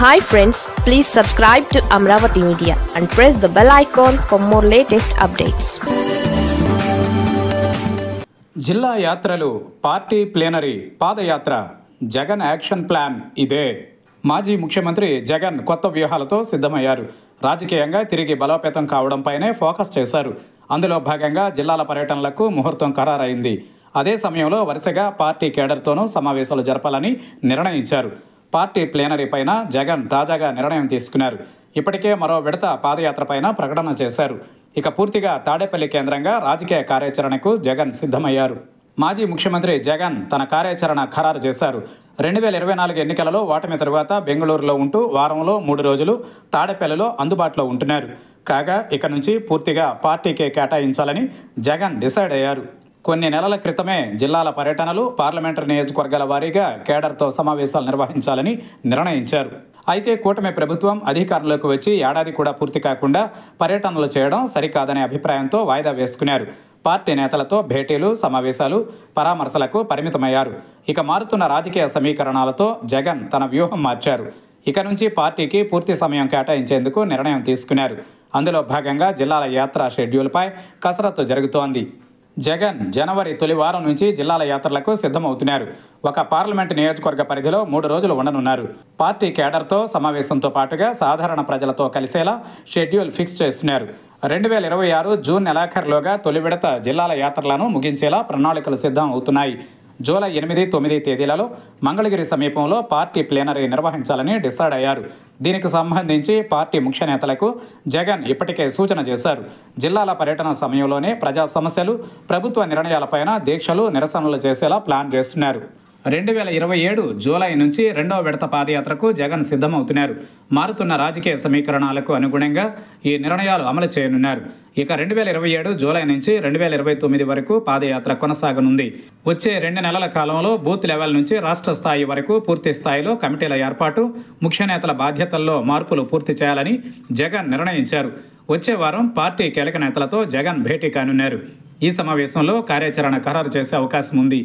Hi friends, please subscribe to Amravati Media and press the bell icon for more latest updates. జిల్లా యాత్రలు, party plenary, పాదయాత్ర, Jagan action plan ఇదే. మాజీ ముఖ్యమంత్రి జగన్ కొత్త వ్యూహాలతో సిద్ధమయ్యారు. రాజకీయంగా తిరిగి బలోపేతం కావడంపైనే ఫోకస్ చేశారు. అందులో భాగంగా జిల్లాల పర్యటనలకు ముహూర్తం ఖరారైంది. అదే సమయంలో వరుసగా పార్టీ కేడర్తోనూ సమావేశాలు జరపాలని నిర్ణయించారు. పార్టీ ప్లేనరీ పైన జగన్ తాజాగా నిర్ణయం తీసుకున్నారు. ఇప్పటికే మరో విడత పాదయాత్ర పైన ప్రకటన చేశారు. ఇక పూర్తిగా తాడేపల్లి కేంద్రంగా రాజకీయ కార్యాచరణకు జగన్ సిద్ధమయ్యారు. మాజీ ముఖ్యమంత్రి జగన్ తన కార్యాచరణ ఖరారు చేశారు. 2024 ఎన్నికలలో ఓటమి తరువాత బెంగళూరులో ఉంటూ వారంలో 3 రోజులు తాడేపల్లిలో అందుబాటులో ఉంటున్నారు. కాగా ఇక నుంచి పూర్తిగా పార్టీకే కేటాయించాలని జగన్ డిసైడ్ అయ్యారు. కొన్ని నెలల క్రితమే జిల్లాల పర్యటనలు, పార్లమెంటరీ నియోజకవర్గాల వారీగా కేడర్తో సమావేశాలు నిర్వహించాలని నిర్ణయించారు. అయితే కూటమి ప్రభుత్వం అధికారంలోకి వచ్చి ఏడాది కూడా పూర్తి కాకుండా పర్యటనలు చేయడం సరికాదనే అభిప్రాయంతో వాయిదా వేసుకున్నారు. పార్టీ నేతలతో భేటీలు, సమావేశాలు, పరామర్శలకు పరిమితమయ్యారు. ఇక మారుతున్న రాజకీయ సమీకరణాలతో జగన్ తన వ్యూహం మార్చారు. ఇక నుంచి పార్టీకి పూర్తి సమయం కేటాయించేందుకు నిర్ణయం తీసుకున్నారు. అందులో భాగంగా జిల్లాల యాత్ర షెడ్యూల్పై కసరత్తు జరుగుతోంది. జగన్ జనవరి తొలి వారం నుంచి జిల్లాల యాత్రలకు సిద్ధమవుతున్నారు. ఒక పార్లమెంటు నియోజకవర్గ పరిధిలో 3 రోజులు ఉండనున్నారు. పార్టీ కేడర్తో సమావేశంతో పాటుగా సాధారణ ప్రజలతో కలిసేలా షెడ్యూల్ ఫిక్స్ చేస్తున్నారు. 2026 జూన్ నెలాఖరులోగా తొలి విడత జిల్లాల యాత్రలను ముగించేలా ప్రణాళికలు సిద్ధం అవుతున్నాయి. జూలై 8, 9 తేదీలలో మంగళగిరి సమీపంలో పార్టీ ప్లేనరీ నిర్వహించాలని డిసైడ్ అయ్యారు. దీనికి సంబంధించి పార్టీ ముఖ్య నేతలకు జగన్ ఇప్పటికే సూచన చేశారు. జిల్లాల పర్యటన సమయంలోనే ప్రజా సమస్యలు, ప్రభుత్వ నిర్ణయాలపైన దీక్షలు, నిరసనలు చేసేలా ప్లాన్ చేస్తున్నారు. 2027 జూలై నుంచి 2వ విడత పాదయాత్రకు జగన్ సిద్ధమవుతున్నారు. మారుతున్న రాజకీయ సమీకరణాలకు అనుగుణంగా ఈ నిర్ణయాలు అమలు చేయనున్నారు. ఇక 2027 జూలై నుంచి 2029 వరకు పాదయాత్ర కొనసాగనుంది. వచ్చే 2 నెలల కాలంలో బూత్ లెవెల్ నుంచి రాష్ట్ర స్థాయి వరకు పూర్తి స్థాయిలో కమిటీల ఏర్పాటు, ముఖ్య నేతల బాధ్యతల్లో మార్పులు పూర్తి చేయాలని జగన్ నిర్ణయించారు. వచ్చే వారం పార్టీ కీలక నేతలతో జగన్ భేటీ కానున్నారు. ఈ సమావేశంలో కార్యాచరణ ఖరారు చేసే అవకాశం ఉంది.